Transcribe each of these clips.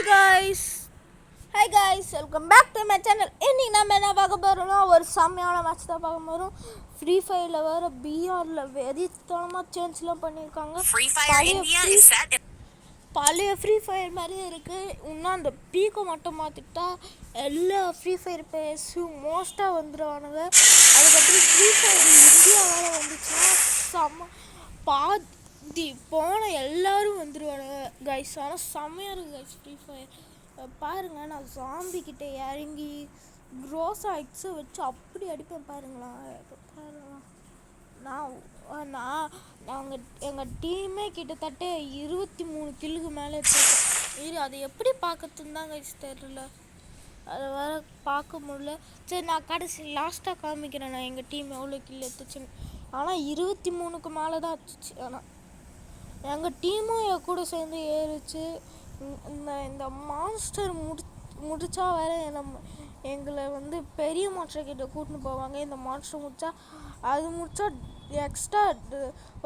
guys. Hi guys, welcome back to my channel. இன்னைக்கு நம்ம என்ன பார்க்க போறோம்னா ஒரு செம்மையான மேட்ச் தான் பார்க்க போறோம். ஃப்ரீ ஃபயர்ல வேற பிஆர்ல வெறித்தனமா சேஞ்ச்லாம் பண்ணிருக்காங்க. பழைய ஃப்ரீ ஃபயர் மாதிரியே இருக்கு. இன்னும் அந்த பீக்கை மட்டும் மாற்றிட்டா எல்லா ஃப்ரீ ஃபயர் பேஸும் மோஸ்ட்டாக வந்துடுவானுங்க. அதுக்கப்புறம் ஃப்ரீ ஃபயர் இந்தியா வேறு வந்துச்சுன்னா செம்ம பாதி போன எல்லோரும் வந்துடுவானுங்க கைஸ். ஆனால் செம்மையாக இருக்குது கைஸ் ஃப்ரீ ஃபயர். பாருங்கள், நான் ஜாம்பிக்கிட்ட இறங்கி க்ரோஸா எக்ஸை வச்சு அப்படி அடிப்பேன் பாருங்களா. நாங்கள் எங்கள் டீமே கிட்டத்தட்ட 23 கில்லுக்கு மேலே எடுத்துருக்கோம். அதை எப்படி பார்க்கறதுன்னு தான் கைஸ் தெரியல. அதை வேறு பார்க்க முடியல. சரி, நான் கடைசி லாஸ்ட்டாக காமிக்கிறேன் நான் எங்கள் டீம் எவ்வளோ கில் எடுத்துச்சுன்னு. ஆனால் 23க்கு மேலே தான் ஆச்சு. ஆனால் எங்கள் டீமும் என் கூட சேர்ந்து ஏறிச்சு. இந்த மான்ஸ்டர் முடித்தா வேறு எங்களை பெரிய மான்ஸ்டர் கிட்ட கூட்டின்னு போவாங்க. இந்த மான்ஸ்டர் முடித்தா எக்ஸ்ட்ரா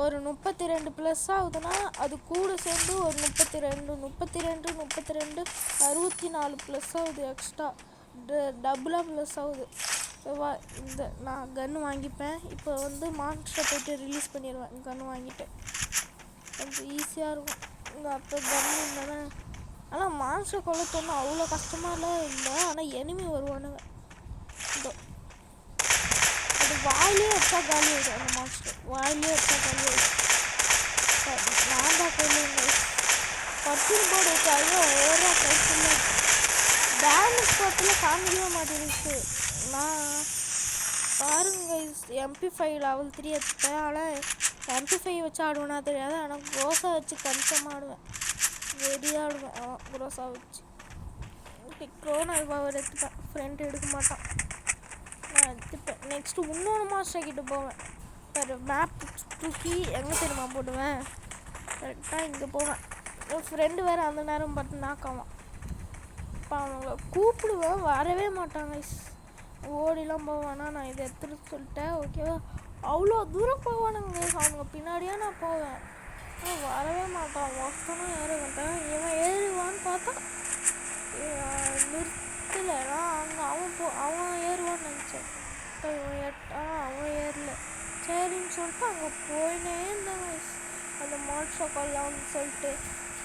ஒரு 32 ப்ளஸ் ஆகுதுன்னா அது கூட சேர்ந்து ஒரு 32 64 ப்ளஸ் ஆகுது. எக்ஸ்ட்ரா டபுளாக ப்ளஸ் ஆகுது. இந்த நான் கன்று வாங்கிப்பேன். இப்போ மான்ஸ்டரை போய்ட்டு ரிலீஸ் பண்ணிடுவேன். கன்று வாங்கிட்டு கொஞ்சம் ஈஸியாக இருக்கும். அப்போ கன்று இருந்தால் ஆனால் மான்ஸ்டர் கொல்லத்தோன்னா அவ்வளோ கஷ்டமாலாம் இல்லை. ஆனால் எனிமி வருவானுங்க. அது வாயிலே வச்சா காலி ஆகிடும். அந்த மான்ஸ்டர் வாயிலே வச்சா காலி ஆகிடும். நான் தான் கொல்லுங்க பட்டின் போர்டு வச்சாலும் ஓவராக கைக்குள்ள டேமேஜ் பார்த்துல காமிக்கவே மாட்டேங்குது. நான் பாருங்க MP5 லெவல் 3 எடுத்துட்டேன். ஆனால் MP5 வச்சு ஆடுவேன்னா தெரியாது. ஆனால் க்ரோஸா வச்சு கன்ஃபார்மாக ஆடுவேன். வெறியாக ஆடுவேன் க்ரோஸா வச்சு. க்ரோனா பவர் எடுத்துப்பேன். ஃப்ரெண்ட் எடுக்க மாட்டான். நான் எடுத்துப்பேன். நெக்ஸ்ட்டு இன்னொரு மாஸ்டர் கிட்ட போவேன். வேறு மேப் தூக்கி எங்கே தெரியுமா போடுவேன்? கரெக்டாக இங்கே போவேன். என் ஃப்ரெண்டு வேறு அந்த நேரம் பார்த்து நாக்காவான். இப்போ அவங்கள கூப்பிடுவேன், வரவே மாட்டாங்க. ஓடிலாம் போவானா, நான் இதை எடுத்துகிட்டு சொல்லிட்டேன் ஓகேவா. அவ்வளோ தூரம் போவானுங்க. அவங்க பின்னாடியே நான் போவேன். வரவே மாட்டான். ஒருத்தனும் ஏற மாட்டான். இவன் ஏறுவான்னு பார்த்தா நிறுத்தலை. நான் அவன் ஏறுவான்னு நினச்சேன். அவன் ஏறல. சரின்னு சொல்லிட்டு அங்கே போயினே இருந்தாங்க அந்த மான்ஸ்டர் கொல்லான்னு சொல்லிட்டு.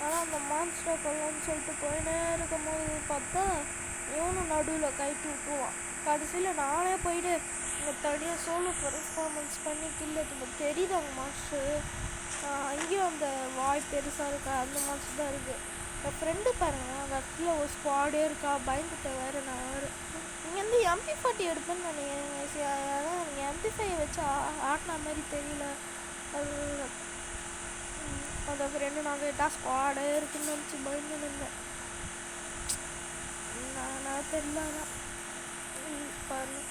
ஆனால் அந்த மான்ஸ்டர் கொல்லான்னு சொல்லிட்டு போயினே இருக்கும்போது பார்த்தா இவனும் நடுவில் கைட்டு விட்டுருவான். கடைசியில் நானே போயிட்டு இங்கே தனியாக சோலோ பெர்ஃபார்மன்ஸ் பண்ணி கில் எடுத்து தெரியுது. அவங்க மாஸ்டர் அங்கேயும் அந்த வாய் பெருசாக இருக்கா, அந்த மாஸ்டர் தான் இருக்குது. என் ஃப்ரெண்டு பாருங்கள், அந்த இடத்துல ஒரு ஸ்குவாடே இருக்கா. பயந்துட்டேன் வேறு. நான் வேறு இங்கேருந்து MP40 எடுப்பேன்னு நினைக்கிறேன். அதான் எனக்கு MP5 வச்சு ஆட்டின மாதிரி தெரியல. அது அந்த ஃப்ரெண்டு நான் கேட்டால் ஸ்குவாடே இருக்குன்னு நினச்சி பயந்து நின்றேன். நான் தெரியல. பாருங்க,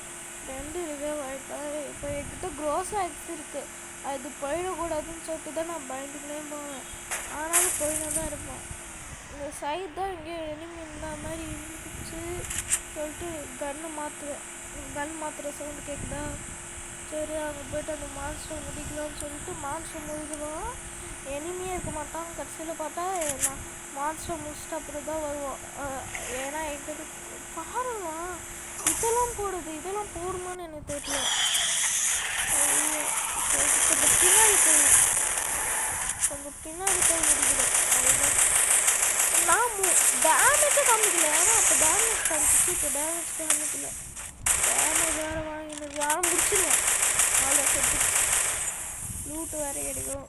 ஃப்ரெண்டு இருக்கே வாய்ட்டா. இப்போ என்கிட்ட க்ரோஸா எக்ஸ் இருக்குது. அது போயிடக்கூடாதுன்னு சொல்லிட்டு தான் நான் பயந்துக்கிட்டே போவேன். ஆனாலும் போயிட்டு தான் இருப்பேன். இந்த சைடு தான் எங்கேயோ எனிமி இந்த மாதிரி இருந்துச்சு சொல்லிட்டு கன்று மாற்றுற சவுண்டு கேட்குதா. சரி, அங்கே போய்ட்டு அந்த மான்ஸ்டர் முடிக்கலாம்னு சொல்லிட்டு மான்ஸ்டர் முடிஞ்சிடுவோம். எனிமியே இருக்க மாட்டான். கடைசியில் பார்த்தா நான் மான்ஸ்டர் முடிச்சுட்டு அப்புறம் தான் வருவோம். ஏன்னா எங்கிட்ட பாருமா இதெல்லாம் போடுமான்னு எனக்கு தெரியல. கொஞ்சம் பின்னாடி போய் முடிக்கிறேன். நான் டேமேஜே காமிக்கல. ஏன்னா அப்போ டேமேஜ் காமிச்சிச்சு. இப்போ டேமேஜ் காமிக்கல. டேமேஜ் வேறு வாங்கினது யாரும் முடிச்சிடுவேன். அவ்வளோ செட்டு லூட்டு வேறு கிடைக்கும்.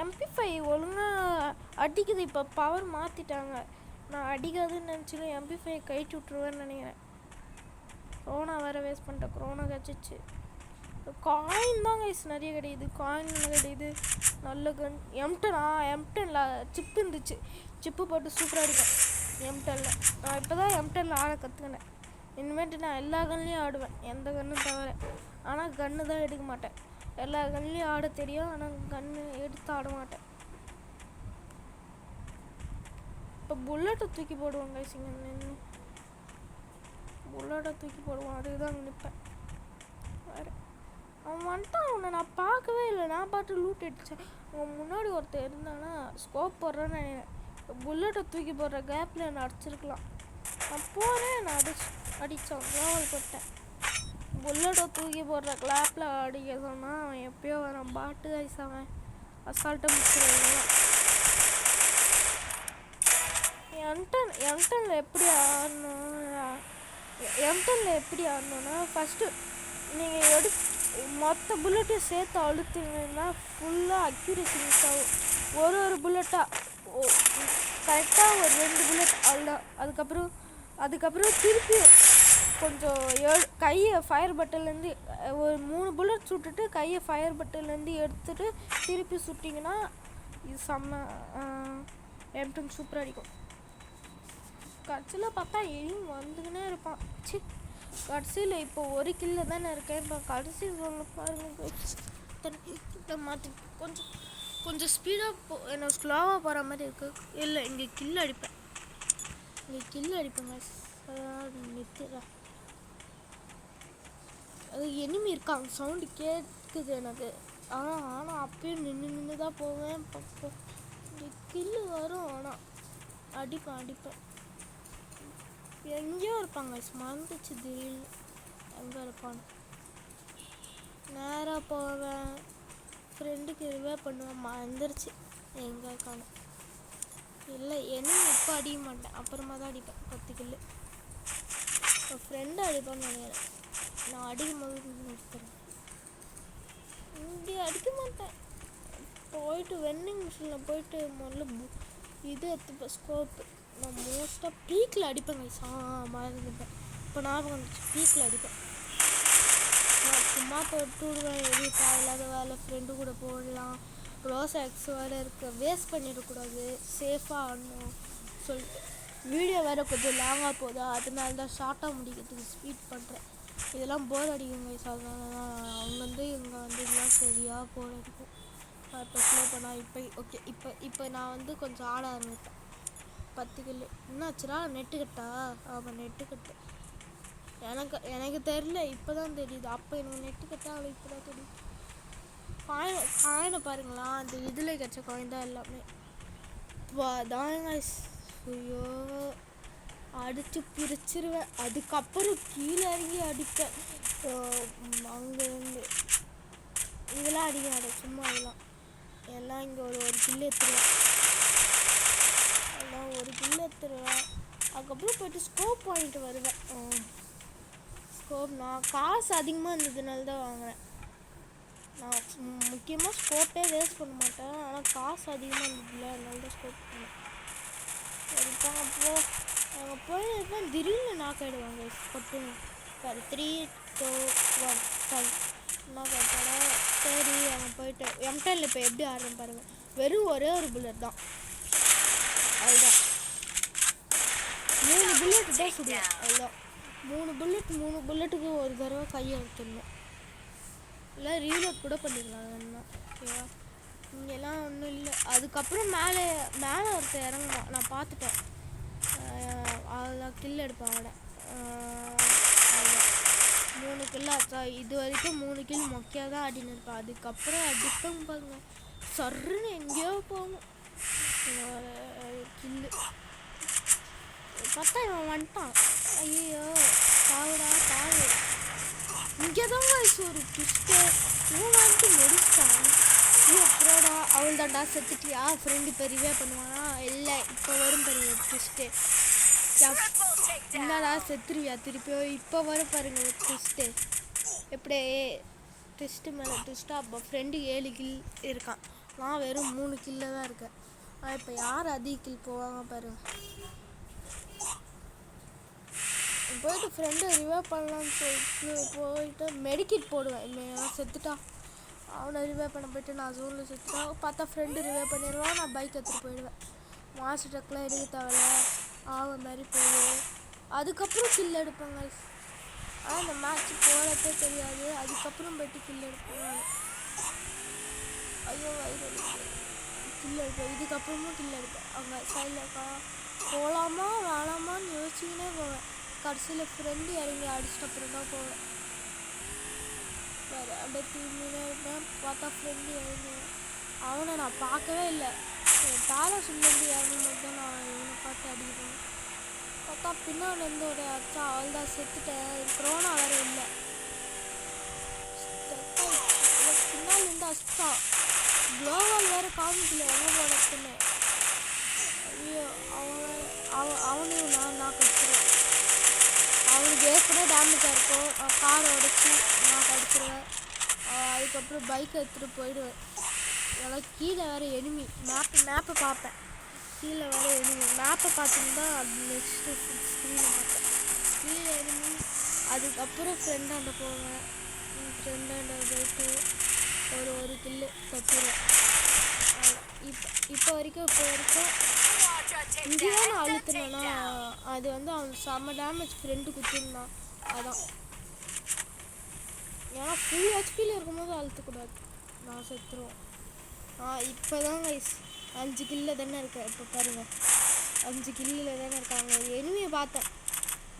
MP5 ஒழுங்காக அடிக்குது. இப்போ பவர் மாற்றிட்டாங்க. நான் அடிக்காதுன்னு நினச்சிடும் MP5 கைட்டு விட்ருவேன்னு நினைக்கிறேன். க்ரோனா வேறு வேஸ்ட் பண்ணிட்டேன். க்ரோனா கிடச்சிச்சு. காயின் தான் கைஸ் நிறைய கிடையாது. காயின் கிடையாது. நல்ல கன் M10 சிப்பு இருந்துச்சு. சிப்பு போட்டு சூப்பராக அடிப்பேன் M10. நான் இப்போ தான் M10 ஆட கற்றுக்கினேன். இனிமேட்டு நான் எல்லா கன்லேயும் ஆடுவேன், எந்த கன்னும் தவிர. ஆனால் கன்று தான் எடுக்க மாட்டேன். எல்லா கன்லேயும் ஆட தெரியும், ஆனால் கன்று எடுத்து ஆட மாட்டேன். இப்போ புல்லட்டை தூக்கி போடுவாங்க கைஸ். இங்கே நின்று புல்லட்டை தூக்கி போடுவான். அதுதான் அங்கே நிற்பேன். வேறு அவன் வந்துட்டான். அவனை நான் பார்க்கவே இல்லை. நான் பார்த்து லூட் அடித்தேன். அவன் முன்னாடி ஒருத்தர் இருந்தானா ஸ்கோப் போடுறான்னு நினைக்கிறேன். புல்லட்டை தூக்கி போடுற கேப்பில் என்னை அடிச்சிருக்கலாம். நான் போகிறேன், நான் அடித்தான், க்ளோவல் போட்டேன். புல்லட்டை தூக்கி போடுற கிளாப்பில் அடிக்க சொன்னால் அவன் எப்பயோ வரான். பாட்டு கைஸ் அவன் அசால்ட்டாக முடிச்சிருவாங்க. எம்டனில் எப்படி ஆடணுன்னா ஃபஸ்ட்டு நீங்கள் மொத்த புல்லட்டையும் சேர்த்து அழுத்திங்கன்னா ஃபுல்லாக அக்யூரேசி மிஸ் ஆகும். ஒரு புல்லட்டாக கரெக்டாக ஒரு 2 புல்லட் அவ்வளோதான். அதுக்கப்புறம் திருப்பி கொஞ்சம் கையை ஃபயர் பட்டன்லேருந்து ஒரு 3 புல்லட் சுட்டுட்டு கையை ஃபயர் பட்டன்லேருந்து எடுத்துகிட்டு திருப்பி சுட்டிங்கன்னா இது செம்ம M10 சூப்பராக அடிக்கும். கடைசியில் பார்த்தா எலியும் வந்துக்கினே இருப்பான். கடைசியில் இப்போ ஒரு கில்ல தானே இருக்கேன். இப்போ கடைசி சொல்ல பாருங்க மாற்றி கொஞ்சம் ஸ்பீடாக எனக்கு ஸ்லோவாக போகிற மாதிரி இருக்குது. இல்லை இங்கே கில் அடிப்பேன் நிறுத்துறேன். அது எனிமி இருக்காங்க, சவுண்டு கேட்குது எனக்கு. ஆனால் அப்பயும் நின்று தான் போவேன். இங்கே கில்லு வரும், ஆனால் அடிப்பேன். எங்கேயோ இருப்பாங்க, மறந்துச்சு திடீர்னு எங்கே இருப்பான்னு. நேராக போவேன், ஃப்ரெண்டுக்கு இதுவே பண்ணுவேன், மறந்துருச்சு எங்கே இருக்கானு. இல்லை என்னையும் இப்போ அடிக்க மாட்டேன், அப்புறமா தான் அடிப்பேன் 10 கில்லு. இப்போ ஃப்ரெண்டு அடிப்பான்னு நினைக்கிறேன். நான் அடிக்கும் போது நிறுத்துறேன். இங்கே அடிக்க மாட்டேன். போயிட்டு வெண்டிங் மிஷினில் போயிட்டு முதல்ல இது எடுத்துப்பேன், ஸ்கோப்பு. நான் மோஸ்ட்டாக பீக்கில் அடிப்பேங்க. மறந்துப்பேன், இப்போ ஞாபகம் வந்துச்சு. பீக்கில் அடிப்பேன். நான் சும்மா தொட்டு விடுவேன். எது தேவையில்லாத வேலை, ஃப்ரெண்டு கூட போடலாம். ரோஸ் எக்ஸ் வேறு இருக்குது, வேஸ்ட் பண்ணிடக்கூடாது, சேஃபாக ஆடணும் சொல்லிட்டு. வீடியோ வேறு கொஞ்சம் லாங்காக போகுதா, அதனால தான் ஷார்ட்டாக முடிக்கிறதுக்கு ஸ்பீட் பண்ணுறேன். இதெல்லாம் போர் அடிக்குங்க. அதனால தான் அங்கேருந்து இங்கே வந்து இதெல்லாம் சரியாக போர் அடிக்கும். இப்போ ஸ்லோ பண்ணால் இப்போ நான் கொஞ்சம் ஆட ஆரம்பிப்பேன். 10 கில்லு என்னாச்சுரா? நெட்டு கட்டா? ஆமாம், நெட்டு கட்டு. எனக்கு தெரியல, இப்போ தான் தெரியுது. அப்போ எனக்கு நெட்டு கட்டா அவளை இப்போ தான் தெரியும். காயினை பாருங்களா, அந்த இதில் கிடச்ச காயின் தான் எல்லாமே. தாங்க ஐயோ, அடித்து பிரிச்சிருவேன். அதுக்கப்புறம் கீழே இறங்கி அடிப்பேன். அங்கேருந்து இதெல்லாம் அடிக்க மாட்டேன், சும்மா எல்லாம் இங்கே ஒரு கில்லு எடுத்துருவேன். அதுக்கப்புறம் போய்ட்டு ஸ்கோப் வாங்கிட்டு வருவேன். ஸ்கோப் நான் காசு அதிகமாக இருந்ததுனால தான் வாங்குறேன். நான் முக்கியமாக ஸ்கோப்பே வேஸ்ட் பண்ண மாட்டேன், ஆனால் காசு அதிகமாக இருந்ததில்ல, அதனால தான் ஸ்கோப் பண்ணேன். அதுதான் அப்போது அங்கே போயிருப்பேன். திடீர்னு நாக் ஆகிடுவாங்க. பட்டுன்னு 3 2 1 5 என்ன கேட்டாடா. சரி அங்கே போயிட்டு M10 இப்போ எப்படி ஆடுறேன் பாருங்கள். வெறும் ஒரே ஒரு புல்லட் தான், அதுதான் 3 புல்லட் தான் சுடுவேன். அதுதான் 3 புல்லட்டுக்கு ஒரு தடவை கையை எடுத்துடணும். இல்லை ரீலோட் கூட பண்ணிடலாம். ஓகேவா? இங்கெல்லாம் ஒன்றும் இல்லை. அதுக்கப்புறம் மேலே ஒருத்தர் இறங்குவான், நான் பார்த்துட்டேன். அதில் கில் எடுப்பேன் அவனை. அதுதான் 3 கில் ஆச்சா. இது வரைக்கும் 3 கில் மொக்கையாக தான் ஆடின்னு இருப்பேன். அதுக்கப்புறம் அடிப்பேன் பாருங்க, சர்ன்னு எங்கேயோ போகும் கில்லு. பார்த்தா இவன் வந்துட்டான். ஐயோ பாவுடா பாவு. இங்கே தான் ஒரு ட்விஸ்ட்டு. இவன் வந்துட்டு முடிச்சிட்டான். அப்புறம்டா அவள் தான்டா செத்துட்டியா, ஃப்ரெண்டு பெரியவே பண்ணுவானா? இல்லை, இப்போ வரும் பாருங்க ட்விஸ்ட்டு. என்னடா செத்துருவியா திருப்பியோ? இப்போ வரும் பாருங்க ட்விஸ்ட்டு. எப்படி ட்விஸ்ட்டு மேலே ட்விஸ்ட்டாக. அப்போ ஃப்ரெண்டு 7 கில் இருக்கான், நான் வெறும் 3 கில்ல தான் இருக்கேன். இப்போ யார் அதிக கில் போவாங்க பாருங்க. போயிட்டு ஃப்ரெண்டு ரிவைவ் பண்ணலான்னு சொல்லிட்டு போயிட்டு மெடிக்கிட் போடுவேன். நான் செத்துட்டா அவனை ரிவைவ் பண்ண போயிட்டு நான் ஜோனில் செத்துட்டா பார்த்தா ஃப்ரெண்டு ரிவைவ் பண்ணிடுவான். நான் பைக் எடுத்துகிட்டு போயிடுவேன். மாஸ்டர் ட்ரக்லாம் எடுக்க தேவையில்ல, மாதிரி போயிடுவேன். அதுக்கப்புறம் கில் எடுப்பேங்க. ஆனால் இந்த மேட்ச் போகிறதே தெரியாது. அதுக்கப்புறம் போயிட்டு கில் எடுப்பேன். ஐயோ வயிறு கில் எடுப்பேன். இதுக்கப்புறமும் கில் எடுப்பேன். அங்கே சைடில் போகலாமா வேணாமான்னு யோசிச்சுக்கினே போவேன். கடைசியில் ஃப்ரெண்டு இறங்கி அடிச்சிட்ட அப்புறம் தான் போவேன். வேறு அப்படியே திரும்பினே இருப்பேன். பார்த்தா ஃப்ரெண்டு இறங்கி அவனை நான் பார்க்கவே இல்லை. பேலஸ்லேருந்து இறங்கும்போது தான் நான் இவனை பார்த்து அடிக்கிறேன். பார்த்தா பின்னாலேருந்து ஒரு அச்சா அவள் தான் செத்துட்டேன். கொரோனா வேறு இல்லை. பின்னாலேருந்து அச்சா குளோவால் வேறு காமிக்கல எங்கே போடத்துன்னு. ஐயோ அவனையும் நான் கடிச்சிருவேன். அவனுக்கு ஏற்கனவே டேமேஜாக இருக்கும். காரை உடச்சி நான் கடிச்சிருவேன். அதுக்கப்புறம் பைக்கை எடுத்துகிட்டு போயிடுவேன். அதெல்லாம் கீழே வேறு எனிமி. மேப்பை பார்ப்பேன். கீழே வேறு எனிமி. மேப்பை பார்த்துருந்தா அது நெக்ஸ்ட்டு ஸ்க்ரீனை பார்ப்பேன். கீழே எனிமி. அதுக்கப்புறம் ஃப்ரெண்டாண்ட போவேன். ஃப்ரெண்டாண்ட போயிட்டு ஒரு கில்லு தட்டுவேன். இப்போ வரைக்கும் இங்கேயே நான் அழுத்தினேன்னா அது வந்து அவன் செம்ம டேமேஜ் ஃப்ரெண்டு குத்திருந்தான். அதான் ஏன்னா ஃபுல் ஹெச்பியில் இருக்கும்போது அழுத்தக்கூடாது. நான் செத்துருவோம். இப்போ தான் 5 கில்லில் தானே இருக்கேன். இப்போ பாருங்கள் 5 கில்லில் தானே இருக்காங்க. ஒரு எனிமியை பார்த்தேன்.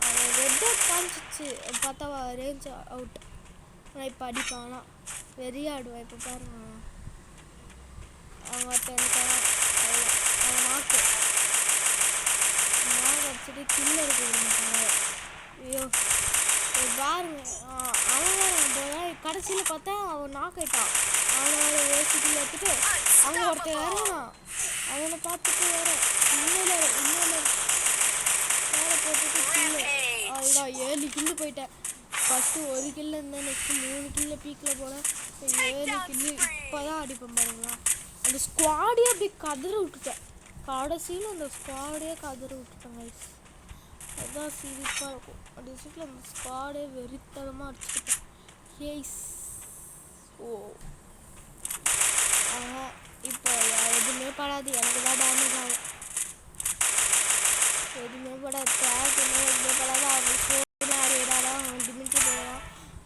அவன் ரெட் காமிச்சிச்சு. பார்த்தா ரேஞ்ச் அவுட். ஆனால் இப்போ அடிப்பானா வெறியாடுவேன். இப்போ பாருங்க அவங்க அவன் நாக்கு அடிச்சுட்டு கில்ல இருக்கு. ஐயோ பாருங்க அவன் கடைசியில் பார்த்தா அவன் நாக்கிட்டான். அவனோட வேசிக்கில் எடுத்துட்டு அவங்க ஒருத்தர் இறங்கினான். அவனை பார்த்துட்டு இன்னொரு வேலை போட்டுட்டு கில்லு. அதுதான் 7 கில்லு போயிட்டேன். ஃபஸ்ட்டு 1 கில்லு இருந்தேன். நெக்ஸ்ட்டு 3 கில்லு பீக்கில் போனேன். 7 கில்லு இப்போ தான் அடிப்பேன் பாருங்களா. அந்த ஸ்குவாடே அப்படி கதற விட்டுட்டேன். கடைசியில் அந்த ஸ்குவாடே கதற விட்டுட்டேன் கைஸ். அதுதான் சிரிப்பாக இருக்கும். கடைசியில் அந்த ஸ்குவாடே வெறித்தனமாக அடிச்சுக்கிட்டேன். ஹேய்ஸ் இப்போ எதுவுமே படாது. எனக்கு தான் டேமேஜ் ஆகும். எதுவுமே படாது. எதுவுமே படாது. அவன் சோடாதான் அவன் டிமிட்டி போவான்.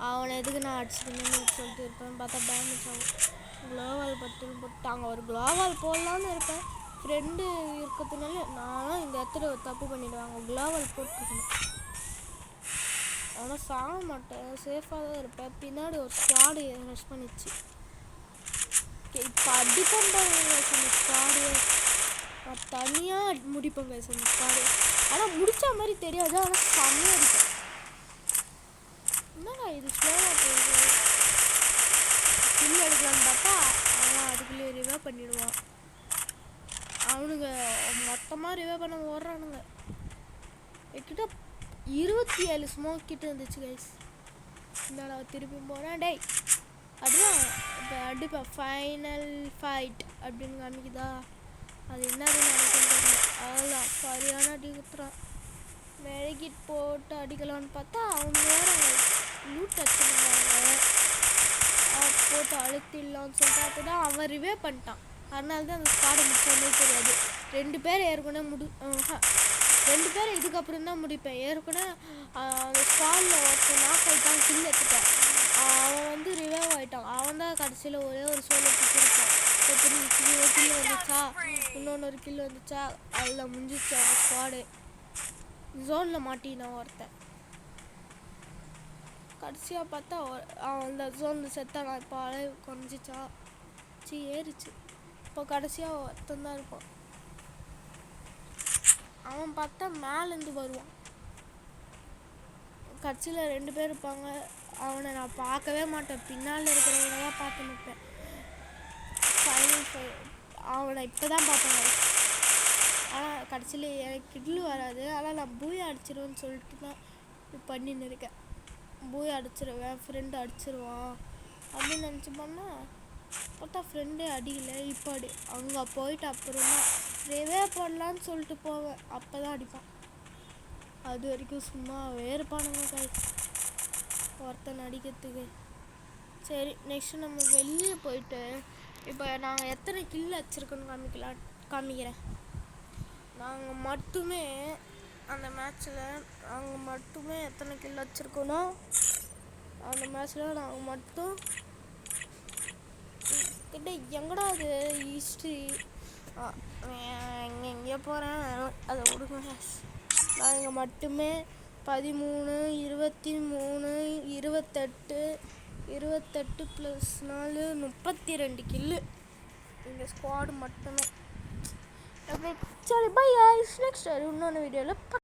அவனை எதுக்கு நான் அடிச்சுக்கணும்னு சொல்லிட்டு இருப்பேன். பார்த்தா டேமேஜ் ஆகும். குளோவால் போட்டாங்க. ஒரு குளோவால் போடலான்னு இருப்பேன். ஃப்ரெண்டு இருக்கிறதுனால நானும் இந்த இடத்துல தப்பு பண்ணிவிடுவாங்க. குளோவால் போட்டுருக்கணும். ஆனால் சாக மாட்டேன். சேஃபாக தான் இருப்பேன். பின்னாடி ஒரு ஸ்குவாடு ரஷ் பண்ணிச்சு. இப்போ அடிப்பேன் பாருங்க அந்த ஸ்குவாடு. நான் தனியாக முடிப்பேங்க அந்த ஸ்குவாடு. ஆனால் முடித்த மாதிரி தெரியாது. ஆனால் செம்மையாக அடிப்பேன். என்னடா இது ஸ்லோவாக போகுது. கில் எடுக்கலான்னு பார்த்தா அவன் அதுக்குள்ளேயே ரிவே பண்ணிடுவான். அவனுங்க மொத்தமாக ரிவே பண்ண ஓடுறானுங்க. கிட்ட 27 ஸ்மோக் கிட்ட இருந்துச்சு கைஸ். என்னடா திருப்பி போகிறேன் டேய். அதுதான் இப்போ அடிப்பேன். ஃபைனல் ஃபைட் அப்படின்னு காமிக்குதா. அது என்னதுன்னு எனக்கு தெரியல. அவ்வளோதான் சரியான அடி குத்துறான். மெடிக்கிட் போட்டு அடிக்கலான்னு பார்த்தா அவங்க வேறு லூட் வச்சுருந்தாங்க. போட்டு அழுத்திடலான்னு சொல்லிட்டு அப்போதான் அவன் ரிவே பண்ணிட்டான். அதனால தான் அந்த ஸ்குவாடை முடிச்சோன்னே தெரியாது. 2 பேர் ஏற்கனவே 2 பேர் இதுக்கப்புறம் தான் முடிப்பேன். ஏற்கனவே அந்த ஸ்குவாடில் ஒருத்தர் நாக் ஆகிட்டான். கில் எடுத்துட்டேன். அவன் வந்து ரிவைவ் ஆகிட்டான். அவன் தான் கடைசியில் ஒரே ஒரு சோலை பிடிச்சிருக்கான். எப்படி ஒரு கில் வந்துச்சா இன்னொன்று கில் வந்துச்சா அதில் முடிஞ்சிச்சு. அவன் ஸ்குவாடு ஜோனில் மாட்டினான் ஒருத்தன். கடைசியாக பார்த்தா அவன் அந்த ஜோனில் செத்தான். இப்போ அளவு குறைஞ்சிச்சா ஏறிச்சு. இப்போ கடைசியாக ஒருத்தன் தான் இருப்பான். அவன் பார்த்தா மேலேருந்து வருவான். கட்சியில் 2 பேர் இருப்பாங்க. அவனை நான் பார்க்கவே மாட்டேன். பின்னால் இருக்கிறவனை தான் பார்த்து நிற்பேன். அவனை இப்போ தான் பார்ப்பேன். ஆனால் கடைசியில் எனக்கு கிட்லு வராது. ஆனால் நான் பூயை அடிச்சிருவேன்னு சொல்லிட்டு தான் பண்ணின்னு இருக்கேன். பூயை அடிச்சிருவேன். ஃப்ரெண்டு அடிச்சிருவான் அப்படின்னு நினச்சி பண்ணால் பார்த்தா ஃப்ரெண்டே அடிக்கலை. இப்போ அங்கே போயிட்டு அப்புறம் தான் ரிவே பண்ணலான்னு சொல்லிட்டு போவேன். அப்போ தான் அடிப்பான். அது வரைக்கும் சும்மா வேறுபானுங்க கைஸ் ஒருத்தன் அடிக்கிறதுக்கு. சரி நெக்ஸ்ட்டு நம்ம வெளியே போயிட்டு இப்போ நாங்கள் எத்தனை கில் வச்சுருக்கோன்னு காமிக்கிறேன். நாங்கள் மட்டுமே அந்த மேட்ச்சில் எத்தனை கில் வச்சுருக்கோனோ அந்த மேட்ச்சில் நாங்கள் மட்டும் கிட்ட எங்கடா அது ஹிஸ்ட்ரி எங்கேயோ போகிறேன் அதை விடுங்க. நாங்கள் மட்டுமே 13 23 28 + 4 32 கில்லு இந்த ஸ்குவாடு மட்டுமே. சரி பை கைஸ், நெக்ஸ்ட் இன்னொன்று வீடியோவில்